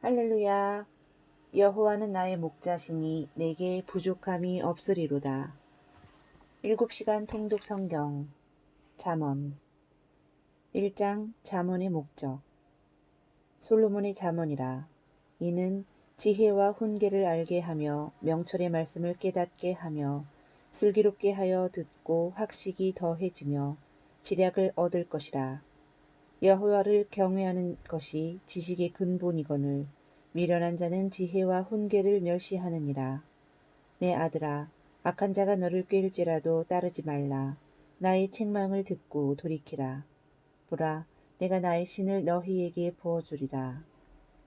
할렐루야. 여호와는 나의 목자시니 내게 부족함이 없으리로다. 7시간 통독 성경 잠언 1장 잠언의 목적. 솔로몬의 잠언이라. 이는 지혜와 훈계를 알게 하며 명철의 말씀을 깨닫게 하며 슬기롭게 하여 듣고 학식이 더해지며 지략을 얻을 것이라. 여호와를 경외하는 것이 지식의 근본이거늘 미련한 자는 지혜와 훈계를 멸시하느니라. 내 아들아, 악한 자가 너를 꾀일지라도 따르지 말라. 나의 책망을 듣고 돌이키라. 보라, 내가 나의 신을 너희에게 부어주리라.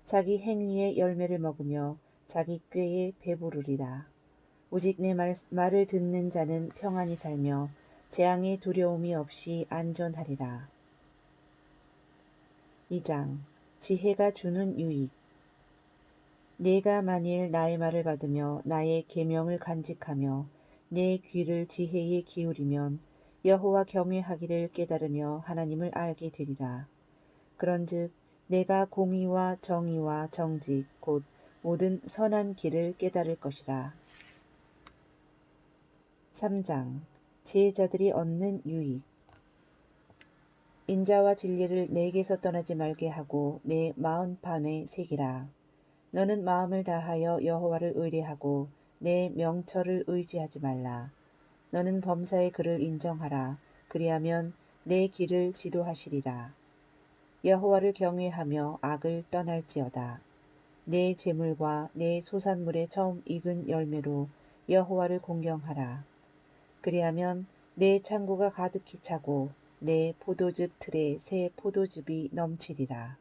자기 행위의 열매를 먹으며 자기 꾀에 배부르리라. 오직 내 말을 듣는 자는 평안히 살며 재앙의 두려움이 없이 안전하리라. 2장 지혜가 주는 유익. 네가 만일 나의 말을 받으며 나의 계명을 간직하며 내 귀를 지혜에 기울이면 여호와 경외하기를 깨달으며 하나님을 알게 되리라. 그런즉 내가 공의와 정의와 정직 곧 모든 선한 길을 깨달을 것이라. 3장 지혜자들이 얻는 유익. 인자와 진리를 내게서 떠나지 말게 하고 내 마음판에 새기라. 너는 마음을 다하여 여호와를 의뢰하고 내 명철을 의지하지 말라. 너는 범사의 그를 인정하라. 그리하면 내 길을 지도하시리라. 여호와를 경외하며 악을 떠날지어다. 내 재물과 내 소산물의 처음 익은 열매로 여호와를 공경하라. 그리하면 내 창고가 가득히 차고 내 포도즙 틀에 새 포도즙이 넘치리라.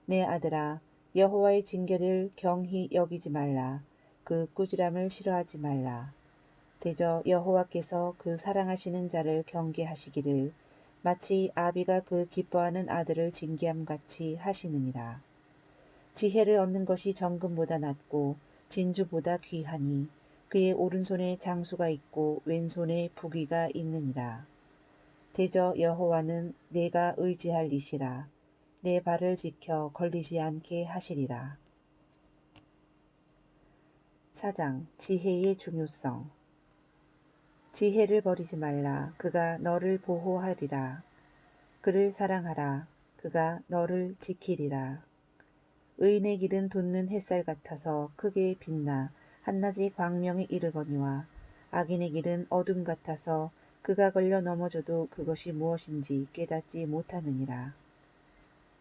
내 아들아, 여호와의 징계를 경히 여기지 말라. 그 꾸지람을 싫어하지 말라. 대저 여호와께서 그 사랑하시는 자를 경계하시기를 마치 아비가 그 기뻐하는 아들을 징계함같이 하시느니라. 지혜를 얻는 것이 정금보다 낫고 진주보다 귀하니 그의 오른손에 장수가 있고 왼손에 부귀가 있느니라. 대저 여호와는 내가 의지할 이시라. 내 발을 지켜 걸리지 않게 하시리라. 4장 지혜의 중요성. 지혜를 버리지 말라. 그가 너를 보호하리라. 그를 사랑하라. 그가 너를 지키리라. 의인의 길은 돋는 햇살 같아서 크게 빛나 한낮의 광명에 이르거니와 악인의 길은 어둠 같아서 그가 걸려 넘어져도 그것이 무엇인지 깨닫지 못하느니라.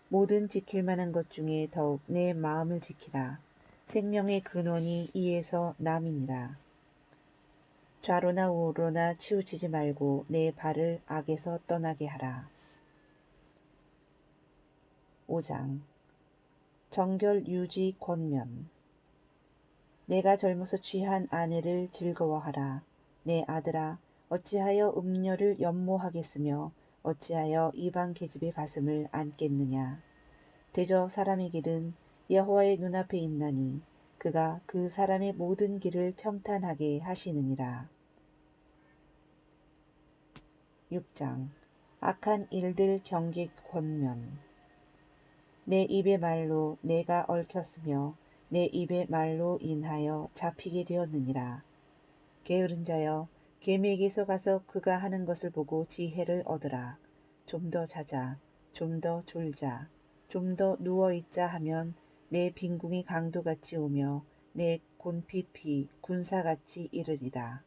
모든 지킬 만한 것 중에 더욱 내 마음을 지키라. 생명의 근원이 이에서 남이니라. 좌로나 우로나 치우치지 말고 내 발을 악에서 떠나게 하라. 5장 정결 유지 권면. 내가 젊어서 취한 아내를 즐거워하라. 내 아들아, 어찌하여 음녀를 연모하겠으며 어찌하여 이방 계집의 가슴을 안겠느냐. 대저 사람의 길은 여호와의 눈앞에 있나니 그가 그 사람의 모든 길을 평탄하게 하시느니라. 6장 악한 일들 경계 권면. 내 입의 말로 내가 얽혔으며 내 입의 말로 인하여 잡히게 되었느니라. 게으른 자여, 계매에게서 가서 그가 하는 것을 보고 지혜를 얻으라. 좀 더 자자, 좀 더 졸자, 좀 더 누워있자 하면 내 빈궁이 강도같이 오며 내 곤핍이 군사같이 이르리라.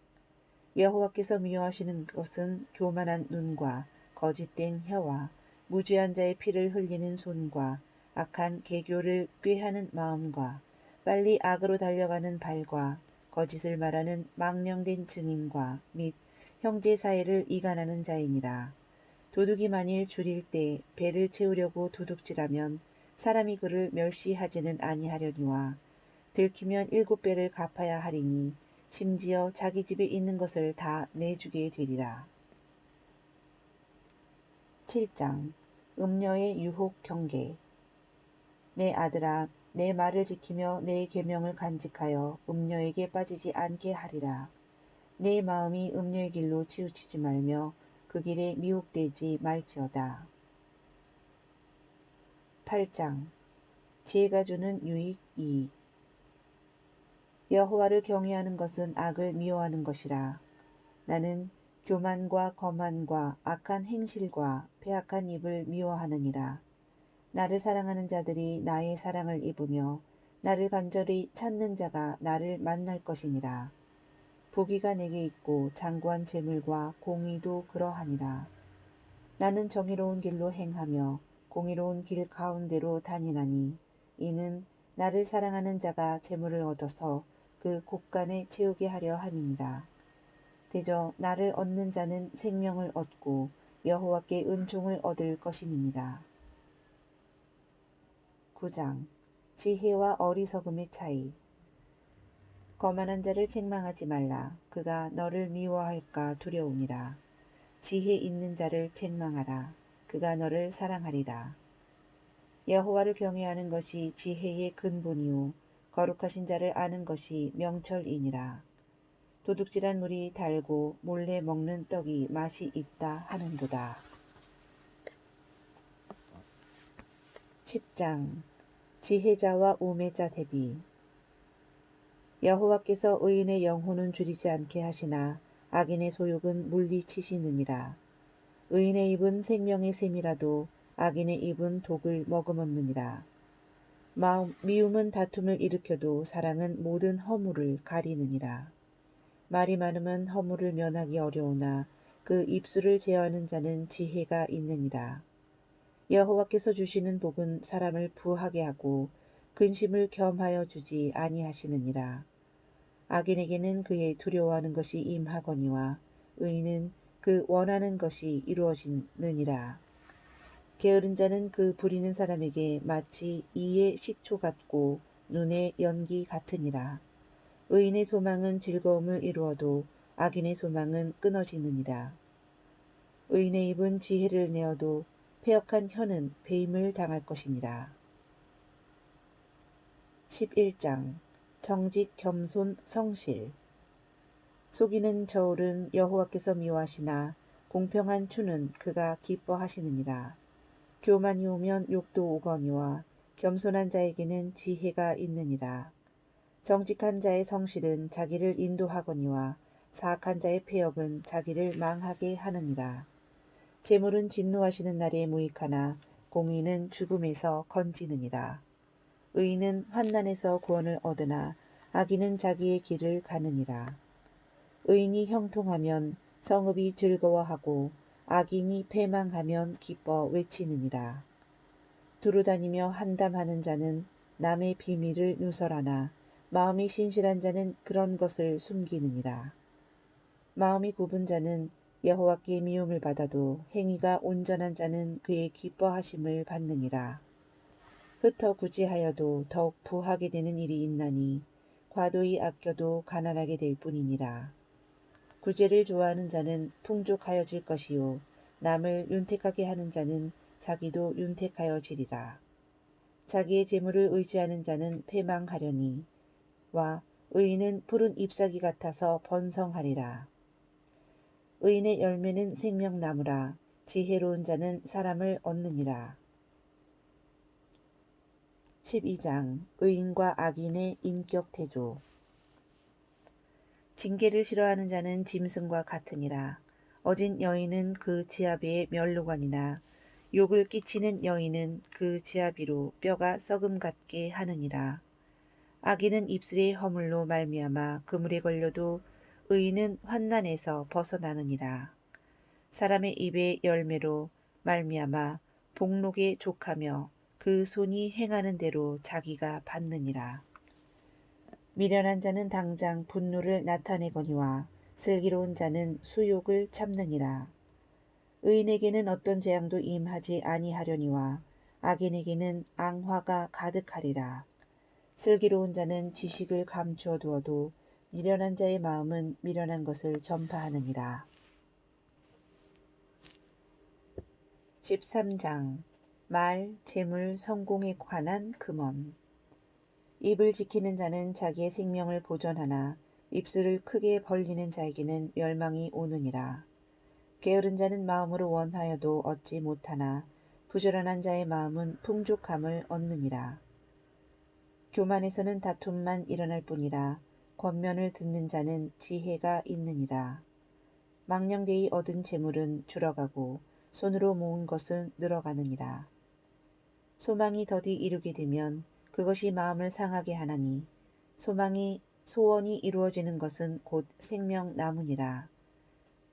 여호와께서 미워하시는 것은 교만한 눈과 거짓된 혀와 무죄한 자의 피를 흘리는 손과 악한 계교를 꾀하는 마음과 빨리 악으로 달려가는 발과 거짓을 말하는 망령된 증인과 및 형제 사이를 이간하는 자이니라. 도둑이 만일 줄일 때 배를 채우려고 도둑질하면 사람이 그를 멸시하지는 아니하려니와 들키면 7배를 갚아야 하리니 심지어 자기 집에 있는 것을 다 내주게 되리라. 7장 음녀의 유혹 경계. 내 아들아, 내 말을 지키며 내 계명을 간직하여 음녀에게 빠지지 않게 하리라. 내 마음이 음녀의 길로 치우치지 말며 그 길에 미혹되지 말지어다. 8장 지혜가 주는 유익 2. 여호와를 경외하는 것은 악을 미워하는 것이라. 나는 교만과 거만과 악한 행실과 패악한 입을 미워하느니라. 나를 사랑하는 자들이 나의 사랑을 입으며 나를 간절히 찾는 자가 나를 만날 것이니라. 부귀가 내게 있고 장구한 재물과 공의도 그러하니라. 나는 정의로운 길로 행하며 공의로운 길 가운데로 다니나니 이는 나를 사랑하는 자가 재물을 얻어서 그 곳간에 채우게 하려 함이니라. 대저 나를 얻는 자는 생명을 얻고 여호와께 은총을 얻을 것임이니라. 9장 지혜와 어리석음의 차이. 거만한 자를 책망하지 말라. 그가 너를 미워할까 두려움이라. 지혜 있는 자를 책망하라. 그가 너를 사랑하리라. 여호와를 경외하는 것이 지혜의 근본이요 거룩하신 자를 아는 것이 명철이니라. 도둑질한 물이 달고 몰래 먹는 떡이 맛이 있다 하는도다. 10장 지혜자와 우매자 대비. 여호와께서 의인의 영혼은 줄이지 않게 하시나 악인의 소욕은 물리치시느니라. 의인의 입은 생명의 샘이라도 악인의 입은 독을 머금었느니라. 미움은 다툼을 일으켜도 사랑은 모든 허물을 가리느니라. 말이 많으면 허물을 면하기 어려우나 그 입술을 제어하는 자는 지혜가 있느니라. 여호와께서 주시는 복은 사람을 부하게 하고 근심을 겸하여 주지 아니하시느니라. 악인에게는 그의 두려워하는 것이 임하거니와 의인은 그 원하는 것이 이루어지느니라. 게으른 자는 그 부리는 사람에게 마치 이의 식초 같고 눈의 연기 같으니라. 의인의 소망은 즐거움을 이루어도 악인의 소망은 끊어지느니라. 의인의 입은 지혜를 내어도 패역한 혀는 배임을 당할 것이니라. 11장 정직 겸손 성실. 속이는 저울은 여호와께서 미워하시나 공평한 추는 그가 기뻐하시느니라. 교만이 오면 욕도 오거니와 겸손한 자에게는 지혜가 있느니라. 정직한 자의 성실은 자기를 인도하거니와 사악한 자의 패역은 자기를 망하게 하느니라. 재물은 진노하시는 날에 무익하나 공의는 죽음에서 건지느니라. 의인은 환난에서 구원을 얻으나 악인은 자기의 길을 가느니라. 의인이 형통하면 성읍이 즐거워하고 악인이 패망하면 기뻐 외치느니라. 두루다니며 한담하는 자는 남의 비밀을 누설하나 마음이 신실한 자는 그런 것을 숨기느니라. 마음이 굽은 자는 여호와께 미움을 받아도 행위가 온전한 자는 그의 기뻐하심을 받느니라. 흩어 구제하여도 더욱 부하게 되는 일이 있나니 과도히 아껴도 가난하게 될 뿐이니라. 구제를 좋아하는 자는 풍족하여질 것이요 남을 윤택하게 하는 자는 자기도 윤택하여지리라. 자기의 재물을 의지하는 자는 패망하려니 와 의인은 푸른 잎사귀 같아서 번성하리라. 의인의 열매는 생명나무라. 지혜로운 자는 사람을 얻느니라. 12장 의인과 악인의 인격 태조. 징계를 싫어하는 자는 짐승과 같으니라. 어진 여인은 그 지아비의 멸루관이나 욕을 끼치는 여인은 그 지아비로 뼈가 썩음 같게 하느니라. 악인은 입술의 허물로 말미암아 그물에 걸려도 의인은 환난에서 벗어나느니라. 사람의 입의 열매로 말미암아 복록에 족하며 그 손이 행하는 대로 자기가 받느니라. 미련한 자는 당장 분노를 나타내거니와 슬기로운 자는 수욕을 참느니라. 의인에게는 어떤 재앙도 임하지 아니하려니와 악인에게는 앙화가 가득하리라. 슬기로운 자는 지식을 감추어 두어도 미련한 자의 마음은 미련한 것을 전파하느니라. 13장 말, 재물, 성공에 관한 금언. 입을 지키는 자는 자기의 생명을 보존하나 입술을 크게 벌리는 자에게는 멸망이 오느니라. 게으른 자는 마음으로 원하여도 얻지 못하나 부지런한 자의 마음은 풍족함을 얻느니라. 교만에서는 다툼만 일어날 뿐이라 권면을 듣는 자는 지혜가 있느니라. 망령되이 얻은 재물은 줄어가고 손으로 모은 것은 늘어가느니라. 소망이 더디 이루게 되면 그것이 마음을 상하게 하나니 소원이 이루어지는 것은 곧 생명나무니라.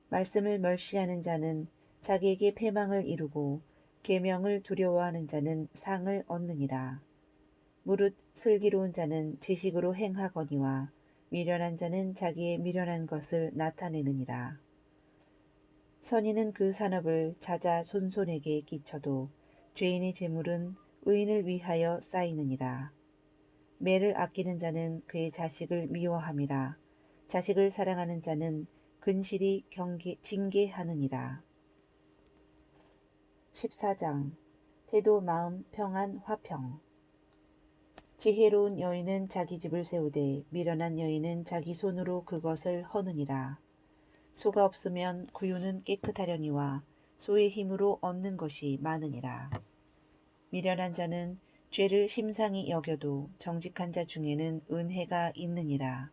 말씀을 멸시하는 자는 자기에게 패망을 이루고 계명을 두려워하는 자는 상을 얻느니라. 무릇 슬기로운 자는 지식으로 행하거니와 미련한 자는 자기의 미련한 것을 나타내느니라. 선인은 그 산업을 자자손손에게 끼쳐도 죄인의 재물은 의인을 위하여 쌓이느니라. 매를 아끼는 자는 그의 자식을 미워함이라. 자식을 사랑하는 자는 근실이 징계하느니라. 14장 태도 마음 평안 화평. 지혜로운 여인은 자기 집을 세우되 미련한 여인은 자기 손으로 그것을 허느니라. 소가 없으면 구유는 깨끗하려니와 소의 힘으로 얻는 것이 많으니라. 미련한 자는 죄를 심상히 여겨도 정직한 자 중에는 은혜가 있느니라.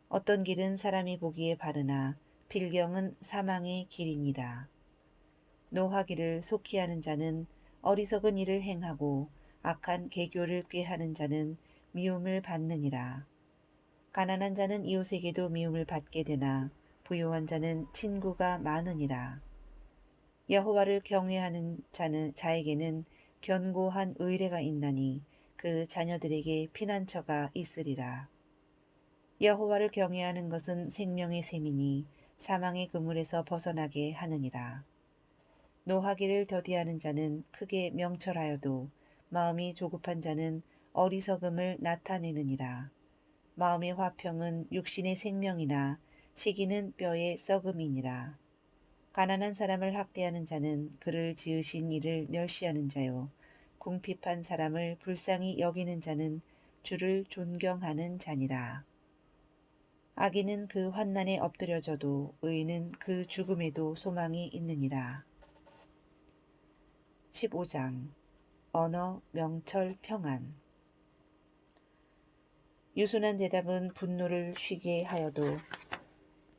어떤 길은 사람이 보기에 바르나 필경은 사망의 길이니라. 노하기를 속히 하는 자는 어리석은 일을 행하고 악한 계교를 꾀하는 자는 미움을 받느니라. 가난한 자는 이웃에게도 미움을 받게 되나 부유한 자는 친구가 많으니라. 여호와를 경외하는 자에게는 견고한 의뢰가 있나니 그 자녀들에게 피난처가 있으리라. 여호와를 경외하는 것은 생명의 셈이니 사망의 그물에서 벗어나게 하느니라. 노하기를 더디하는 자는 크게 명철하여도 마음이 조급한 자는 어리석음을 나타내느니라. 마음의 화평은 육신의 생명이나 시기는 뼈의 썩음이니라. 가난한 사람을 학대하는 자는 그를 지으신 이를 멸시하는 자요. 궁핍한 사람을 불쌍히 여기는 자는 주를 존경하는 자니라. 악인은 그 환난에 엎드려져도 의인은 그 죽음에도 소망이 있느니라. 15장 언어 명철 평안. 유순한 대답은 분노를 쉬게 하여도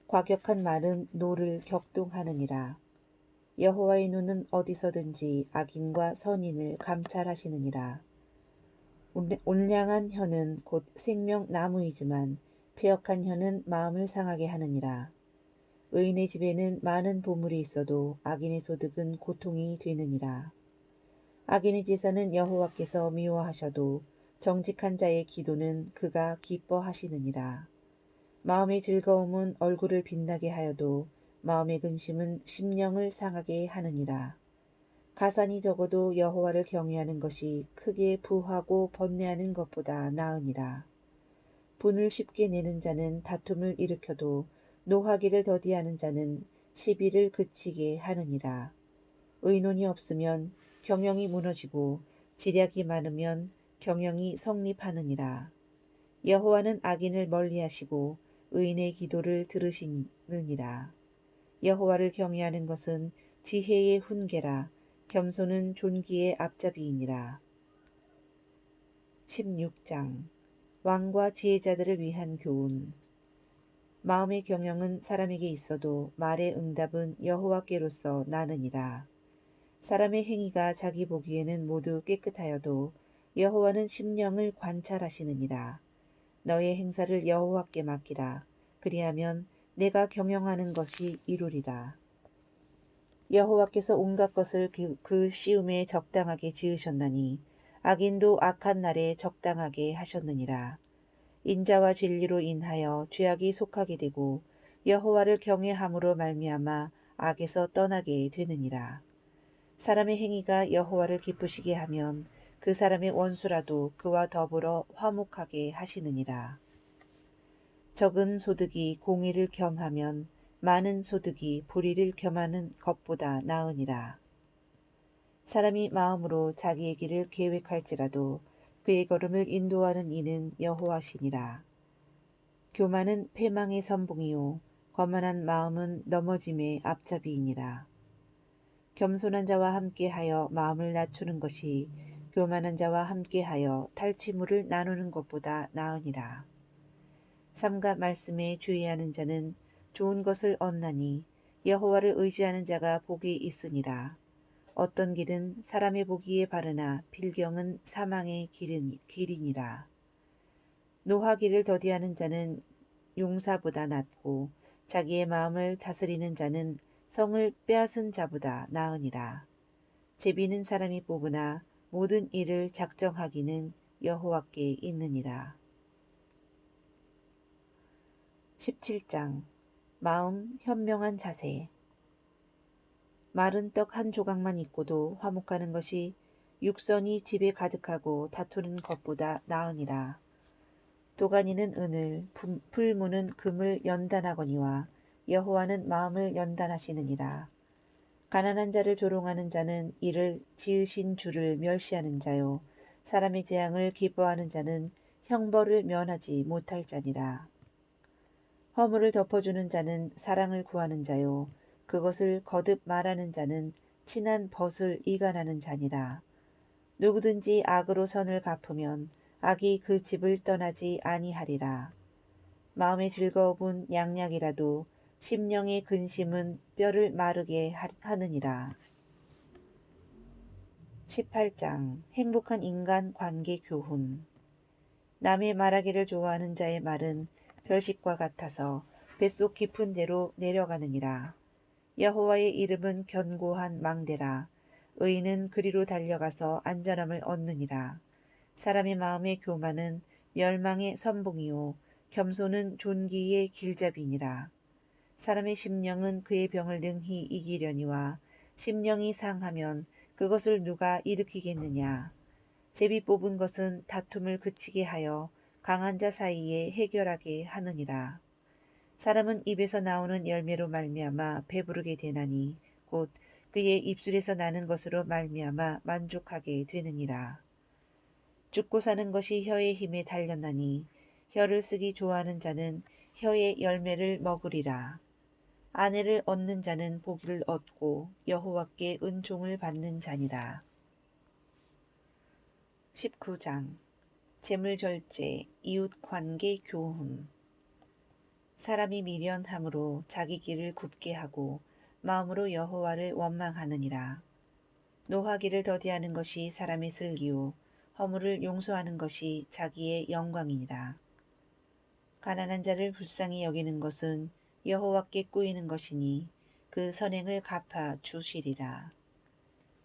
과격한 말은 노를 격동하느니라. 여호와의 눈은 어디서든지 악인과 선인을 감찰하시느니라. 온량한 혀는 곧 생명나무이지만 패역한 혀는 마음을 상하게 하느니라. 의인의 집에는 많은 보물이 있어도 악인의 소득은 고통이 되느니라. 악인의 제사는 여호와께서 미워하셔도 정직한 자의 기도는 그가 기뻐하시느니라. 마음의 즐거움은 얼굴을 빛나게 하여도 마음의 근심은 심령을 상하게 하느니라. 가산이 적어도 여호와를 경외하는 것이 크게 부하고 번뇌하는 것보다 나으니라. 분을 쉽게 내는 자는 다툼을 일으켜도 노하기를 더디하는 자는 시비를 그치게 하느니라. 의논이 없으면 경영이 무너지고 지략이 많으면 경영이 성립하느니라. 여호와는 악인을 멀리하시고 의인의 기도를 들으시느니라. 여호와를 경외하는 것은 지혜의 훈계라. 겸손은 존귀의 앞잡이이니라. 16장 왕과 지혜자들을 위한 교훈. 마음의 경영은 사람에게 있어도 말의 응답은 여호와께로서 나느니라. 사람의 행위가 자기 보기에는 모두 깨끗하여도 여호와는 심령을 관찰하시느니라. 너의 행사를 여호와께 맡기라. 그리하면 내가 경영하는 것이 이루리라. 여호와께서 온갖 것을 그 시음에 적당하게 지으셨나니 악인도 악한 날에 적당하게 하셨느니라. 인자와 진리로 인하여 죄악이 속하게 되고 여호와를 경외함으로 말미암아 악에서 떠나게 되느니라. 사람의 행위가 여호와를 기쁘시게 하면 그 사람의 원수라도 그와 더불어 화목하게 하시느니라. 적은 소득이 공의를 겸하면 많은 소득이 불의를 겸하는 것보다 나으니라. 사람이 마음으로 자기의 길을 계획할지라도 그의 걸음을 인도하는 이는 여호와시니라. 교만은 패망의 선봉이요 거만한 마음은 넘어짐의 앞잡이이니라. 겸손한 자와 함께하여 마음을 낮추는 것이 교만한 자와 함께하여 탈취물을 나누는 것보다 나으니라. 삼가 말씀에 주의하는 자는 좋은 것을 얻나니 여호와를 의지하는 자가 복이 있으니라. 어떤 길은 사람의 보기에 바르나 필경은 사망의 길이니라. 노하기를 더디하는 자는 용사보다 낫고 자기의 마음을 다스리는 자는 성을 빼앗은 자보다 나으니라. 제비는 사람이 뽑으나 모든 일을 작정하기는 여호와께 있느니라. 17장 마음 현명한 자세. 마른 떡 한 조각만 있고도 화목하는 것이 육선이 집에 가득하고 다투는 것보다 나으니라. 도가니는 은을, 풀무는 금을 연단하거니와 여호와는 마음을 연단하시느니라. 가난한 자를 조롱하는 자는 이를 지으신 주를 멸시하는 자요. 사람의 재앙을 기뻐하는 자는 형벌을 면하지 못할 자니라. 허물을 덮어주는 자는 사랑을 구하는 자요. 그것을 거듭 말하는 자는 친한 벗을 이간하는 자니라. 누구든지 악으로 선을 갚으면 악이 그 집을 떠나지 아니하리라. 마음의 즐거움은 양약이라도 심령의 근심은 뼈를 마르게 하느니라. 18장 행복한 인간 관계 교훈. 남의 말하기를 좋아하는 자의 말은 별식과 같아서 뱃속 깊은 데로 내려가느니라. 여호와의 이름은 견고한 망대라. 의인은 그리로 달려가서 안전함을 얻느니라. 사람의 마음의 교만은 멸망의 선봉이요 겸손은 존귀의 길잡이니라. 사람의 심령은 그의 병을 능히 이기려니와 심령이 상하면 그것을 누가 일으키겠느냐. 제비 뽑은 것은 다툼을 그치게 하여 강한 자 사이에 해결하게 하느니라. 사람은 입에서 나오는 열매로 말미암아 배부르게 되나니 곧 그의 입술에서 나는 것으로 말미암아 만족하게 되느니라. 죽고 사는 것이 혀의 힘에 달렸나니 혀를 쓰기 좋아하는 자는 혀의 열매를 먹으리라. 아내를 얻는 자는 복을 얻고 여호와께 은총을 받는 자니라. 19장 재물절제 이웃관계 교훈. 사람이 미련함으로 자기 길을 굽게 하고 마음으로 여호와를 원망하느니라. 노하기를 더디하는 것이 사람의 슬기요 허물을 용서하는 것이 자기의 영광이니라. 가난한 자를 불쌍히 여기는 것은 여호와께 꾸이는 것이니 그 선행을 갚아 주시리라.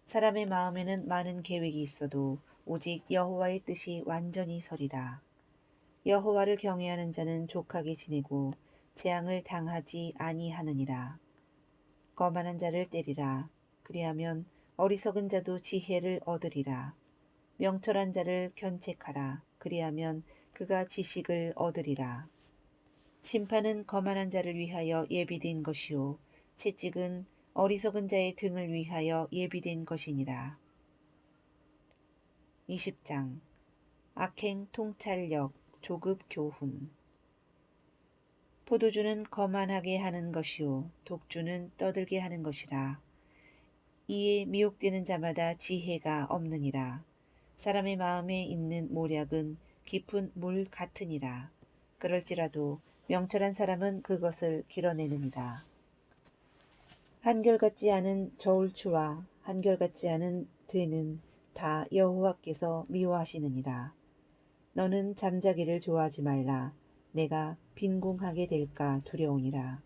사람의 마음에는 많은 계획이 있어도 오직 여호와의 뜻이 완전히 서리라. 여호와를 경외하는 자는 족하게 지내고 재앙을 당하지 아니하느니라. 거만한 자를 때리라. 그리하면 어리석은 자도 지혜를 얻으리라. 명철한 자를 견책하라. 그리하면 그가 지식을 얻으리라. 심판은 거만한 자를 위하여 예비된 것이요 채찍은 어리석은 자의 등을 위하여 예비된 것이니라. 20장 악행 통찰력 조급 교훈. 포도주는 거만하게 하는 것이요 독주는 떠들게 하는 것이라. 이에 미혹되는 자마다 지혜가 없느니라. 사람의 마음에 있는 모략은 깊은 물 같으니라. 그럴지라도 명철한 사람은 그것을 길어내느니라. 한결같지 않은 저울추와 한결같지 않은 되는 다 여호와께서 미워하시느니라. 너는 잠자기를 좋아하지 말라. 내가 빈궁하게 될까 두려우니라.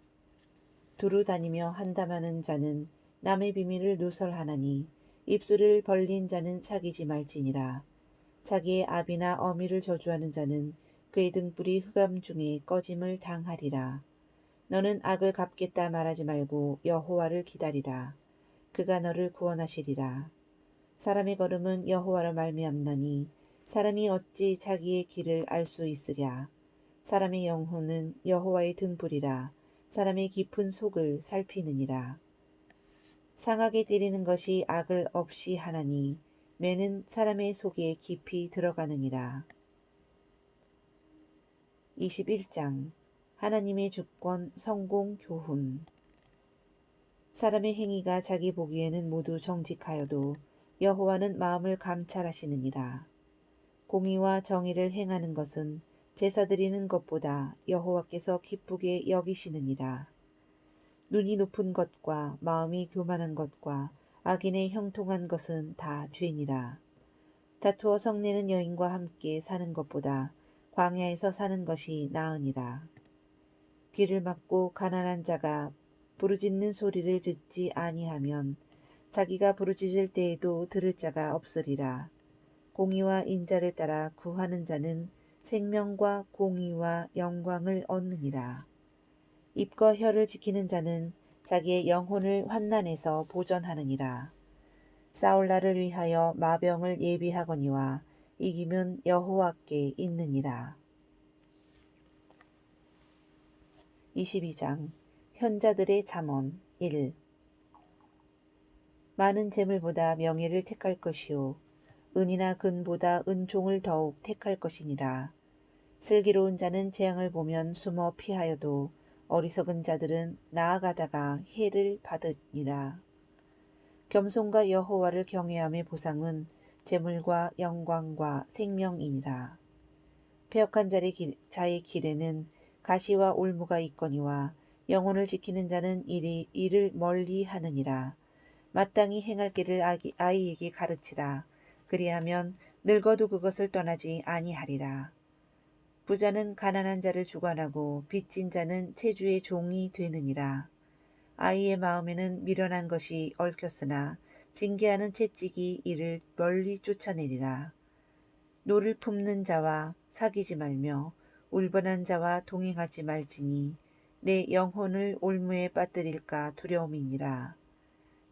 두루 다니며 한담하는 자는 남의 비밀을 누설하나니 입술을 벌린 자는 사귀지 말지니라. 자기의 아비나 어미를 저주하는 자는 그의 등불이 흑암 중에 꺼짐을 당하리라. 너는 악을 갚겠다 말하지 말고 여호와를 기다리라. 그가 너를 구원하시리라. 사람의 걸음은 여호와로 말미암나니 사람이 어찌 자기의 길을 알 수 있으랴. 사람의 영혼은 여호와의 등불이라. 사람의 깊은 속을 살피느니라. 상하게 때리는 것이 악을 없이 하나니 매는 사람의 속에 깊이 들어가느니라. 21장 하나님의 주권 성공 교훈. 사람의 행위가 자기 보기에는 모두 정직하여도 여호와는 마음을 감찰하시느니라. 공의와 정의를 행하는 것은 제사 드리는 것보다 여호와께서 기쁘게 여기시느니라. 눈이 높은 것과 마음이 교만한 것과 악인의 형통한 것은 다 죄니라. 다투어 성내는 여인과 함께 사는 것보다 광야에서 사는 것이 나으니라. 귀를 막고 가난한 자가 부르짖는 소리를 듣지 아니하면 자기가 부르짖을 때에도 들을 자가 없으리라. 공의와 인자를 따라 구하는 자는 생명과 공의와 영광을 얻느니라. 입과 혀를 지키는 자는 자기의 영혼을 환난에서 보전하느니라. 싸울 날을 위하여 마병을 예비하거니와 이기면 여호와께 있느니라. 22장 현자들의 잠언 1. 많은 재물보다 명예를 택할 것이요 은이나 금보다 은총을 더욱 택할 것이니라. 슬기로운 자는 재앙을 보면 숨어 피하여도 어리석은 자들은 나아가다가 해를 받으니라. 겸손과 여호와를 경외함의 보상은 재물과 영광과 생명이니라. 패역한 자의 길에는 가시와 올무가 있거니와 영혼을 지키는 자는 이를 멀리 하느니라. 마땅히 행할 길을 아이에게 가르치라. 그리하면 늙어도 그것을 떠나지 아니하리라. 부자는 가난한 자를 주관하고 빚진 자는 체주의 종이 되느니라. 아이의 마음에는 미련한 것이 얽혔으나 징계하는 채찍이 이를 멀리 쫓아내리라. 노를 품는 자와 사귀지 말며 울번한 자와 동행하지 말지니 내 영혼을 올무에 빠뜨릴까 두려움이니라.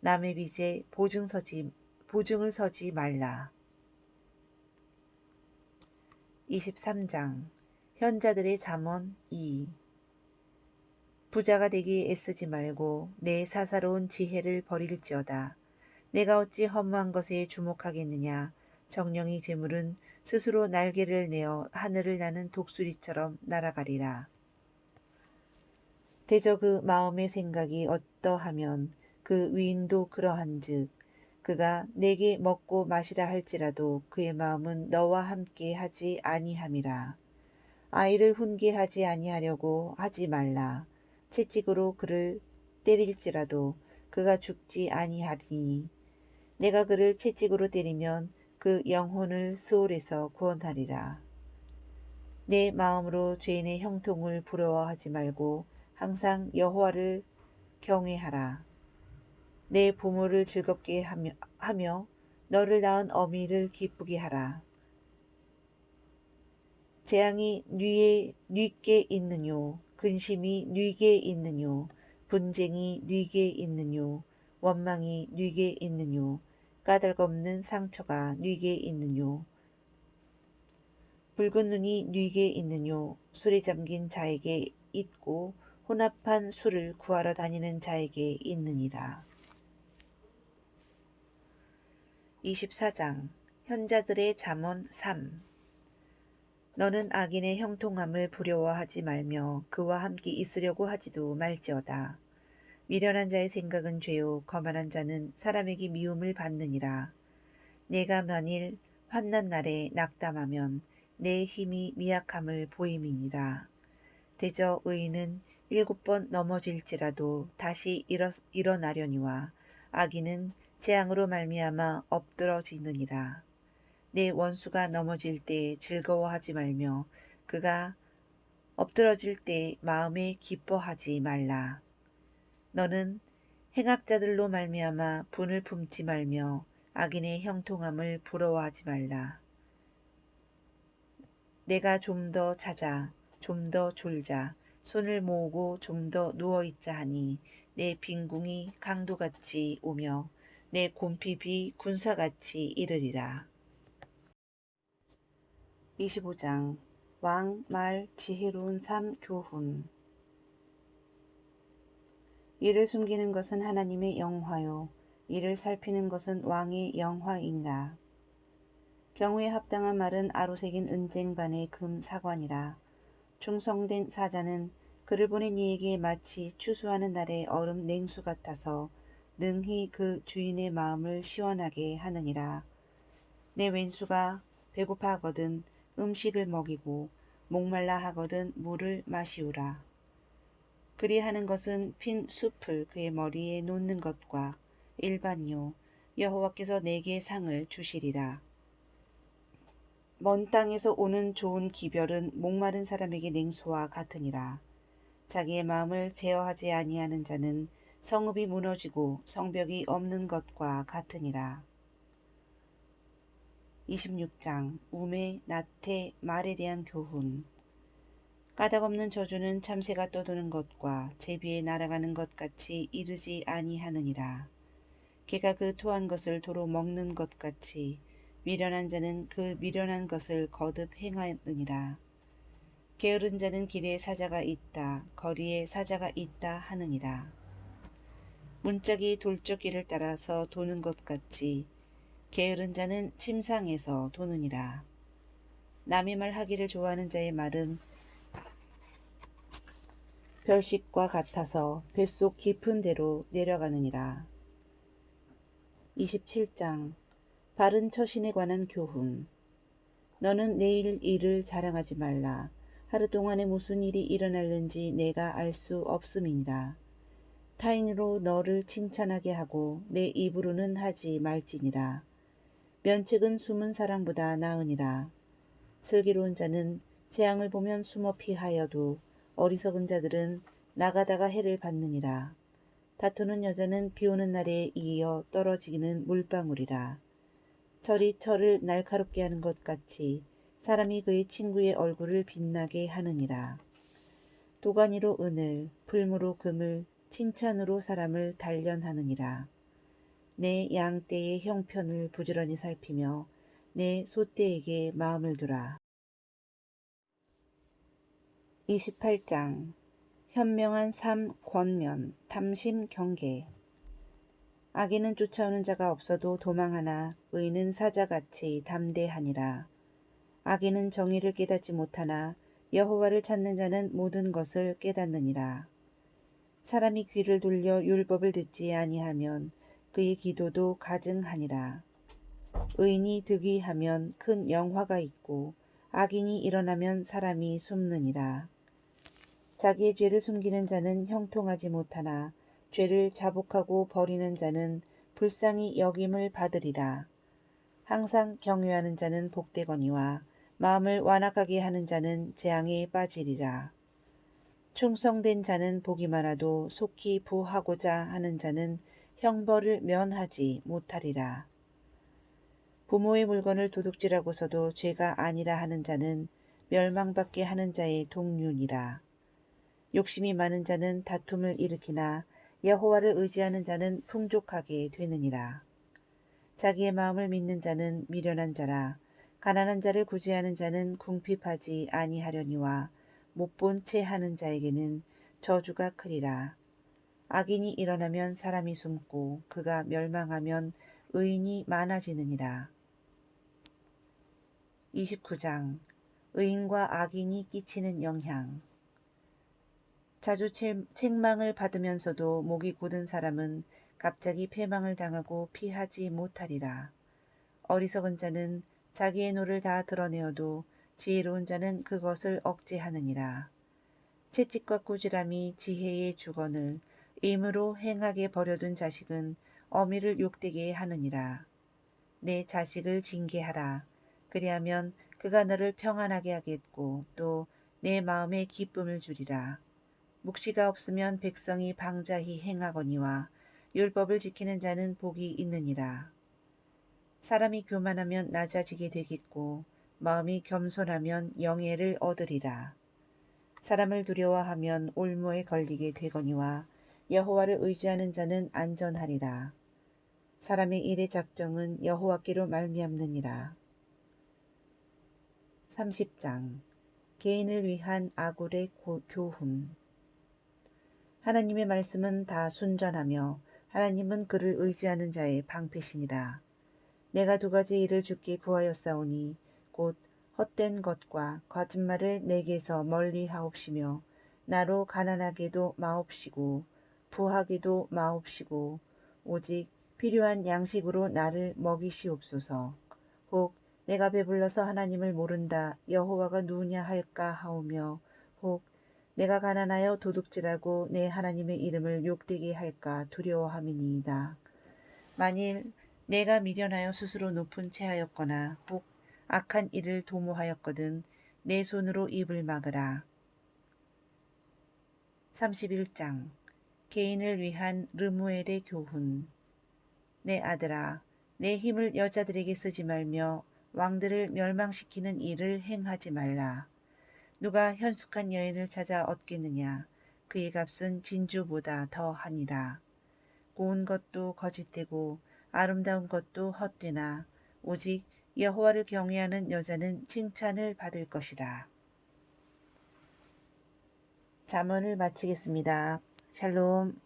남의 빚에 보증을 서지 말라. 23장 현자들의 잠언 2. 부자가 되기 애쓰지 말고 내 사사로운 지혜를 버릴지어다. 내가 어찌 허무한 것에 주목하겠느냐. 정령이 재물은 스스로 날개를 내어 하늘을 나는 독수리처럼 날아가리라. 대저 그 마음의 생각이 어떠하면 그 위인도 그러한즉 그가 내게 먹고 마시라 할지라도 그의 마음은 너와 함께 하지 아니함이라. 아이를 훈계하지 아니하려고 하지 말라. 채찍으로 그를 때릴지라도 그가 죽지 아니하리니 내가 그를 채찍으로 때리면 그 영혼을 스올에서 구원하리라. 내 마음으로 죄인의 형통을 부러워하지 말고 항상 여호와를 경외하라. 내 부모를 즐겁게 하며 너를 낳은 어미를 기쁘게 하라. 재앙이 뉘께 있느뇨. 근심이 뉘게 있느뇨. 분쟁이 뉘게 있느뇨. 원망이 뉘게 있느뇨. 까닭없는 상처가 뉘게 있느뇨. 붉은 눈이 뉘게 있느뇨. 술에 잠긴 자에게 있고 혼합한 술을 구하러 다니는 자에게 있느니라. 24장 현자들의 잠언 3. 너는 악인의 형통함을 부려워하지 말며 그와 함께 있으려고 하지도 말지어다. 미련한 자의 생각은 죄요 거만한 자는 사람에게 미움을 받느니라. 내가 만일 환난 날에 낙담하면 내 힘이 미약함을 보임이니라. 대저 의인은 7번 넘어질지라도 다시 일어나려니와 악인은 재앙으로 말미암아 엎드러지느니라. 내 원수가 넘어질 때 즐거워하지 말며 그가 엎드러질 때 마음에 기뻐하지 말라. 너는 행악자들로 말미암아 분을 품지 말며 악인의 형통함을 부러워하지 말라. 내가 좀 더 자자, 좀 더 졸자, 손을 모으고 좀 더 누워있자 하니 내 빈궁이 강도같이 오며 내 곰핍이 군사같이 이르리라. 25장 왕, 말, 지혜로운 삶, 교훈. 이를 숨기는 것은 하나님의 영화요 이를 살피는 것은 왕의 영화이니라. 경우에 합당한 말은 아로새긴 은쟁반의 금 사관이라. 충성된 사자는 그를 보낸 이에게 마치 추수하는 날의 얼음 냉수 같아서 능히 그 주인의 마음을 시원하게 하느니라. 내 왼수가 배고파 하거든 음식을 먹이고 목말라 하거든 물을 마시우라. 그리하는 것은 핀 숲을 그의 머리에 놓는 것과 일반이요 여호와께서 내게 상을 주시리라. 먼 땅에서 오는 좋은 기별은 목마른 사람에게 냉소와 같으니라. 자기의 마음을 제어하지 아니하는 자는 성읍이 무너지고 성벽이 없는 것과 같으니라. 26장 우매, 나태, 말에 대한 교훈. 까닭없는 저주는 참새가 떠도는 것과 제비에 날아가는 것 같이 이르지 아니하느니라. 개가 그 토한 것을 도로 먹는 것 같이 미련한 자는 그 미련한 것을 거듭 행하느니라. 게으른 자는 길에 사자가 있다, 거리에 사자가 있다 하느니라. 문짝이 돌적길을 따라서 도는 것 같이 게으른 자는 침상에서 도느니라. 남의 말 하기를 좋아하는 자의 말은 별식과 같아서 뱃속 깊은 데로 내려가느니라. 27장 바른 처신에 관한 교훈. 너는 내일 일을 자랑하지 말라. 하루 동안에 무슨 일이 일어날는지 내가 알 수 없음이니라. 타인으로 너를 칭찬하게 하고 내 입으로는 하지 말지니라. 면책은 숨은 사랑보다 나으니라. 슬기로운 자는 재앙을 보면 숨어 피하여도 어리석은 자들은 나가다가 해를 받느니라. 다투는 여자는 비오는 날에 이어 떨어지기는 물방울이라. 철이 철을 날카롭게 하는 것 같이 사람이 그의 친구의 얼굴을 빛나게 하느니라. 도가니로 은을, 풀무로 금을, 칭찬으로 사람을 단련하느니라. 내 양떼의 형편을 부지런히 살피며 내 소떼에게 마음을 두라. 28장 현명한 삶 권면, 탐심 경계. 악인은 쫓아오는 자가 없어도 도망하나 의는 사자같이 담대하니라. 악인은 정의를 깨닫지 못하나 여호와를 찾는 자는 모든 것을 깨닫느니라. 사람이 귀를 돌려 율법을 듣지 아니하면 그의 기도도 가증하니라. 의인이 득의하면 큰 영화가 있고 악인이 일어나면 사람이 숨느니라. 자기의 죄를 숨기는 자는 형통하지 못하나 죄를 자복하고 버리는 자는 불쌍히 여김을 받으리라. 항상 경외하는 자는 복되거니와 마음을 완악하게 하는 자는 재앙에 빠지리라. 충성된 자는 복이 많아도 속히 부하고자 하는 자는 형벌을 면하지 못하리라. 부모의 물건을 도둑질하고서도 죄가 아니라 하는 자는 멸망받게 하는 자의 동류니라. 욕심이 많은 자는 다툼을 일으키나 여호와를 의지하는 자는 풍족하게 되느니라. 자기의 마음을 믿는 자는 미련한 자라. 가난한 자를 구제하는 자는 궁핍하지 아니하려니와 못본 채 하는 자에게는 저주가 크리라. 악인이 일어나면 사람이 숨고 그가 멸망하면 의인이 많아지느니라. 29장 의인과 악인이 끼치는 영향. 자주 책망을 받으면서도 목이 곧은 사람은 갑자기 패망을 당하고 피하지 못하리라. 어리석은 자는 자기의 노를 다 드러내어도 지혜로운 자는 그것을 억제하느니라. 채찍과 꾸지람이 지혜의 주건을 임으로 행하게 버려둔 자식은 어미를 욕되게 하느니라. 내 자식을 징계하라. 그리하면 그가 너를 평안하게 하겠고 또 내 마음에 기쁨을 주리라. 묵시가 없으면 백성이 방자히 행하거니와 율법을 지키는 자는 복이 있느니라. 사람이 교만하면 낮아지게 되겠고 마음이 겸손하면 영예를 얻으리라. 사람을 두려워하면 올무에 걸리게 되거니와 여호와를 의지하는 자는 안전하리라. 사람의 일의 작정은 여호와께로 말미암느니라. 30장 개인을 위한 아굴의 교훈. 하나님의 말씀은 다 순전하며 하나님은 그를 의지하는 자의 방패시니라. 내가 두 가지 일을 주께 구하였사오니 곧 헛된 것과 거짓말을 내게서 멀리 하옵시며 나로 가난하게도 마옵시고 부하게도 마옵시고 오직 필요한 양식으로 나를 먹이시옵소서. 혹 내가 배불러서 하나님을 모른다 여호와가 누구냐 할까 하오며 혹 내가 가난하여 도둑질하고 내 하나님의 이름을 욕되게 할까 두려워함이니이다. 만일 내가 미련하여 스스로 높은 채하였거나 혹 악한 일을 도모하였거든 내 손으로 입을 막으라. 31장 개인을 위한 르무엘의 교훈. 내 아들아, 내 힘을 여자들에게 쓰지 말며 왕들을 멸망시키는 일을 행하지 말라. 누가 현숙한 여인을 찾아 얻겠느냐. 그의 값은 진주보다 더하니라. 고운 것도 거짓되고 아름다운 것도 헛되나 오직 여호와를 경외하는 여자는 칭찬을 받을 것이라. 잠언을 마치겠습니다. 샬롬.